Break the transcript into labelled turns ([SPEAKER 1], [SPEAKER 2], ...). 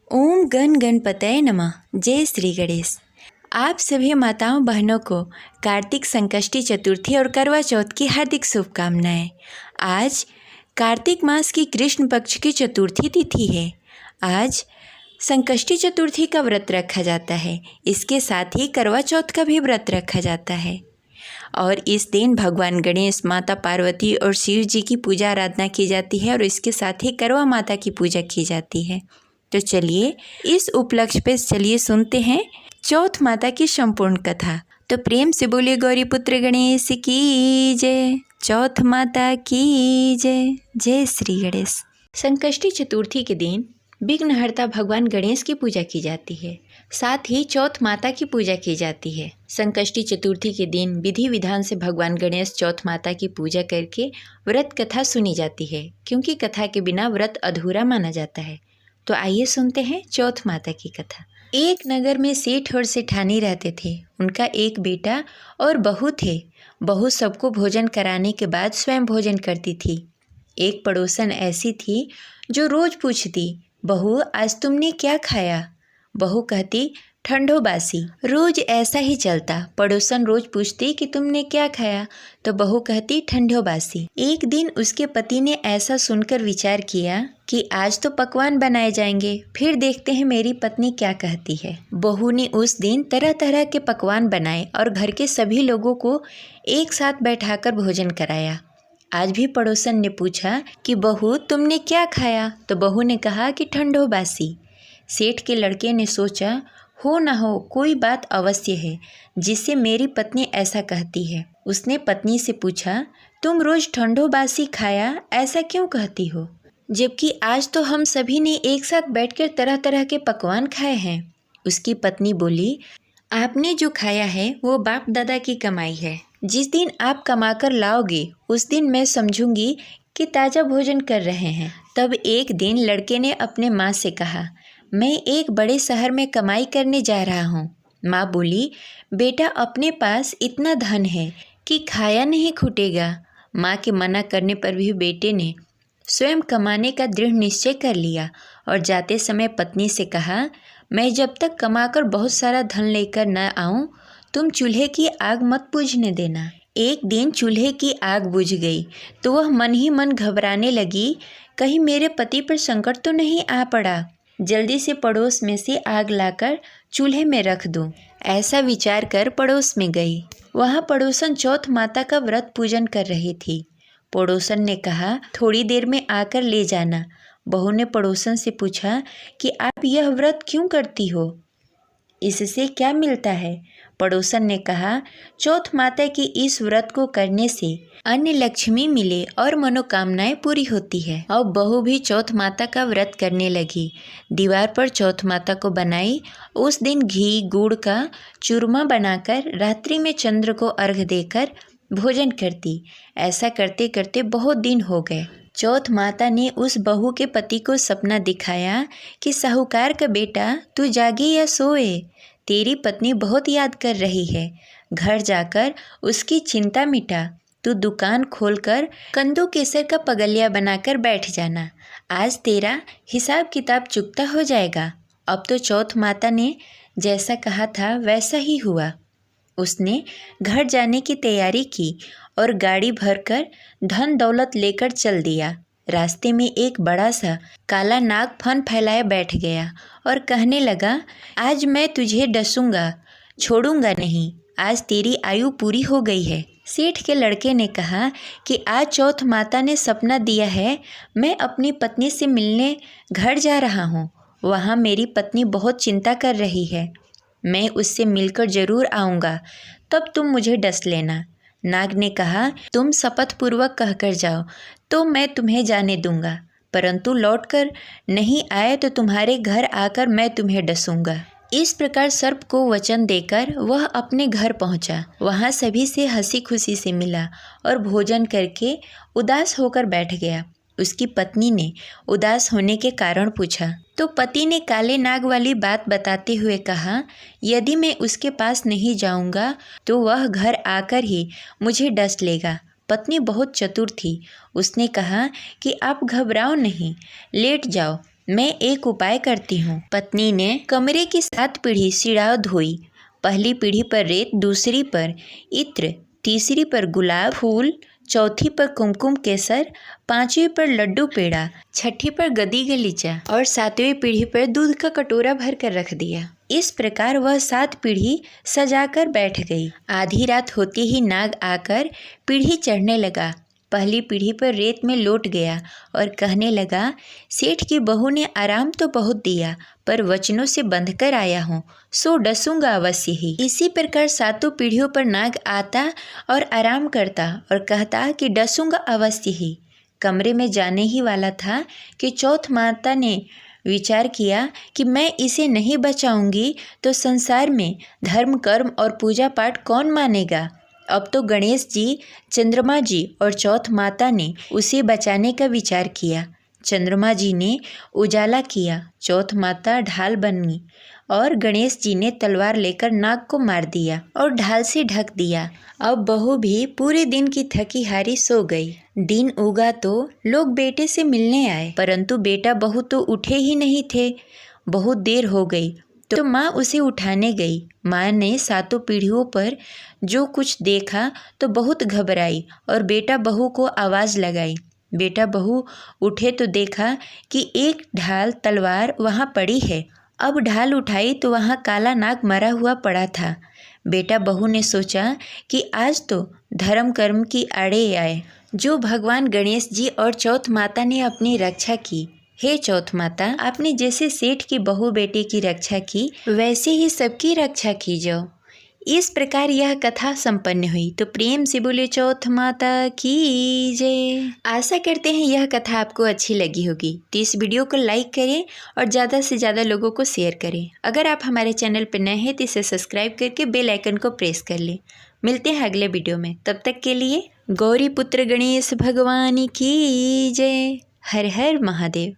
[SPEAKER 1] ओम गण गणपतये नमः। जय श्री गणेश। आप सभी माताओं बहनों को कार्तिक संकष्टी चतुर्थी और करवा चौथ की हार्दिक शुभकामनाएं। आज कार्तिक मास की कृष्ण पक्ष की चतुर्थी तिथि है। आज संकष्टी चतुर्थी का व्रत रखा जाता है। इसके साथ ही करवा चौथ का भी व्रत रखा जाता है और इस दिन भगवान गणेश, माता पार्वती और शिव जी की पूजा आराधना की जाती है और इसके साथ ही करवा माता की पूजा की जाती है। तो चलिए इस उपलक्ष्य पे सुनते हैं चौथ माता की संपूर्ण कथा। तो प्रेम से बोलिए गौरी पुत्र गणेश की जय, चौथ माता की जय। जय श्री गणेश। संकष्टी चतुर्थी के दिन विघ्नहर्ता भगवान गणेश की पूजा की जाती है। साथ ही चौथ माता की पूजा की जाती है। संकष्टी चतुर्थी के दिन विधि विधान से भगवान गणेश चौथ माता की पूजा करके व्रत कथा सुनी जाती है, क्योंकि कथा के बिना व्रत अधूरा माना जाता है। तो आइए सुनते हैं चौथ माता की कथा। एक नगर में सेठ और सेठानी रहते थे। उनका एक बेटा और बहू थे। बहू सबको भोजन कराने के बाद स्वयं भोजन करती थी। एक पड़ोसन ऐसी थी जो रोज पूछती, बहू आज तुमने क्या खाया? बहू कहती, ठंडो बासी। रोज ऐसा ही चलता। पड़ोसन रोज पूछती कि तुमने क्या खाया, तो बहू कहती ठंडो बासी। एक दिन उसके पति ने ऐसा सुनकर विचार किया कि आज तो पकवान बनाए जाएंगे, फिर देखते हैं मेरी पत्नी क्या कहती है। बहू ने उस दिन तरह तरह के पकवान बनाए और घर के सभी लोगों को एक साथ बैठाकर भोजन कराया। आज भी पड़ोसन ने पूछा कि बहू तुमने क्या खाया, तो बहू ने कहा कि ठंडो बासी। सेठ के लड़के ने सोचा, हो ना हो कोई बात अवश्य है जिससे मेरी पत्नी ऐसा कहती है। उसने पत्नी से पूछा, तुम रोज ठंडो बासी खाया ऐसा क्यों कहती हो, जबकि आज तो हम सभी ने एक साथ बैठकर तरह तरह के पकवान खाए हैं। उसकी पत्नी बोली, आपने जो खाया है वो बाप दादा की कमाई है। जिस दिन आप कमाकर लाओगे उस दिन मैं समझूंगी कि ताज़ा भोजन कर रहे हैं। तब एक दिन लड़के ने अपने माँ से कहा, मैं एक बड़े शहर में कमाई करने जा रहा हूँ। माँ बोली, बेटा अपने पास इतना धन है कि खाया नहीं छूटेगा। माँ के मना करने पर भी बेटे ने स्वयं कमाने का दृढ़ निश्चय कर लिया और जाते समय पत्नी से कहा, मैं जब तक कमाकर बहुत सारा धन लेकर न आऊँ तुम चूल्हे की आग मत बुझने देना। एक दिन चूल्हे की आग बुझ गई तो वह मन ही मन घबराने लगी, कहीं मेरे पति पर संकट तो नहीं आ पड़ा। जल्दी से पड़ोस में से आग लाकर चूल्हे में रख दूं। ऐसा विचार कर पड़ोस में गई। वहाँ पड़ोसन चौथ माता का व्रत पूजन कर रही थी। पड़ोसन ने कहा, थोड़ी देर में आकर ले जाना। बहू ने पड़ोसन से पूछा कि आप यह व्रत क्यों करती हो, इससे क्या मिलता है? पड़ोसन ने कहा, चौथ माता की इस व्रत को करने से अन्य लक्ष्मी मिले और मनोकामनाएं पूरी होती है। और बहू भी चौथ माता का व्रत करने लगी। दीवार पर चौथ माता को बनाई। उस दिन घी गुड़ का चूरमा बनाकर रात्रि में चंद्र को अर्घ देकर भोजन करती। ऐसा करते करते बहुत दिन हो गए। चौथ माता ने उस बहू के पति को सपना दिखाया कि साहूकार का बेटा तू जागे या सोए, तेरी पत्नी बहुत याद कर रही है। घर जाकर उसकी चिंता मिटा। तू दुकान खोलकर कंदो केसर का पगलिया बनाकर बैठ जाना। आज तेरा हिसाब किताब चुकता हो जाएगा। अब तो चौथ माता ने जैसा कहा था वैसा ही हुआ। उसने घर जाने की तैयारी की और गाड़ी भरकर धन दौलत लेकर चल दिया। रास्ते में एक बड़ा सा काला नाग फन फैलाए बैठ गया और कहने लगा, आज मैं तुझे डसूंगा, छोड़ूंगा नहीं। आज तेरी आयु पूरी हो गई है। सेठ के लड़के ने कहा कि आज चौथ माता ने सपना दिया है, मैं अपनी पत्नी से मिलने घर जा रहा हूँ। वहाँ मेरी पत्नी बहुत चिंता कर रही है। मैं उससे मिलकर जरूर आऊँगा, तब तुम मुझे डस लेना। नाग ने कहा, तुम शपथ पूर्वक कहकर जाओ तो मैं तुम्हें जाने दूंगा, परंतु लौटकर नहीं आए तो तुम्हारे घर आकर मैं तुम्हें डसूंगा। इस प्रकार सर्प को वचन देकर वह अपने घर पहुंचा। वहां सभी से हंसी खुशी से मिला और भोजन करके उदास होकर बैठ गया। उसकी पत्नी ने उदास होने के कारण पूछा तो पति ने काले नाग वाली बात बताते हुए कहा, यदि मैं उसके पास नहीं जाऊंगा तो वह घर आकर ही मुझे डस लेगा। पत्नी बहुत चतुर थी। उसने कहा कि आप घबराओ नहीं, लेट जाओ, मैं एक उपाय करती हूँ। पत्नी ने कमरे की 7 पीढ़ी सिड़ाव धोई। पहली पीढ़ी पर रेत, दूसरी पर इत्र, तीसरी पर गुलाब फूल, चौथी पर कुमकुम केसर, 5वीं पर लड्डू पेड़ा, 6ठी पर गदी गलीचा और 7वीं पीढ़ी पर दूध का कटोरा भर कर रख दिया। इस प्रकार वह 7 पीढ़ी सजाकर बैठ गई। आधी रात होते ही नाग आकर पीढ़ी चढ़ने लगा। पहली पीढ़ी पर रेत में लौट गया और कहने लगा, सेठ की बहू ने आराम तो बहुत दिया, पर वचनों से बंध कर आया हूँ, सो डसूंगा अवश्य ही। इसी प्रकार 7 पीढ़ियों पर नाग आता और आराम करता और कहता कि डसूंगा अवश्य ही। कमरे में जाने ही वाला था कि चौथ माता ने विचार किया कि मैं इसे नहीं बचाऊंगी तो संसार में धर्म, कर्म और पूजा पाठ कौन मानेगा। अब तो गणेश जी, चंद्रमा जी और चौथ माता ने उसे बचाने का विचार किया। चंद्रमा जी ने उजाला किया, चौथ माता ढाल बनी और गणेश जी ने तलवार लेकर नाग को मार दिया और ढाल से ढक दिया। अब बहू भी पूरे दिन की थकी हारी सो गई। दिन उगा तो लोग बेटे से मिलने आए, परंतु बेटा बहू तो उठे ही नहीं थे। बहुत देर हो गई तो माँ उसे उठाने गई। माँ ने 7 पीढ़ियों पर जो कुछ देखा तो बहुत घबराई और बेटा बहू को आवाज़ लगाई। बेटा बहू उठे तो देखा कि एक ढाल तलवार वहाँ पड़ी है। अब ढाल उठाई तो वहाँ काला नाग मरा हुआ पड़ा था। बेटा बहू ने सोचा कि आज तो धर्म कर्म की आड़े आए। जो भगवान गणेश जी और चौथ माता ने अपनी रक्षा की, हे चौथ माता, आपने जैसे सेठ की बहू बेटे की रक्षा की, वैसे ही सबकी रक्षा कीजिए। इस प्रकार यह कथा संपन्न हुई। तो प्रेम से बोले चौथ माता की जय। आशा करते हैं यह कथा आपको अच्छी लगी होगी। तो इस वीडियो को लाइक करें और ज़्यादा से ज़्यादा लोगों को शेयर करें। अगर आप हमारे चैनल पर नए हैं तो इसे सब्सक्राइब करके बेल आइकन को प्रेस कर लें। मिलते हैं अगले वीडियो में। तब तक के लिए गौरी पुत्र गणेश भगवान की जय। हर हर महादेव।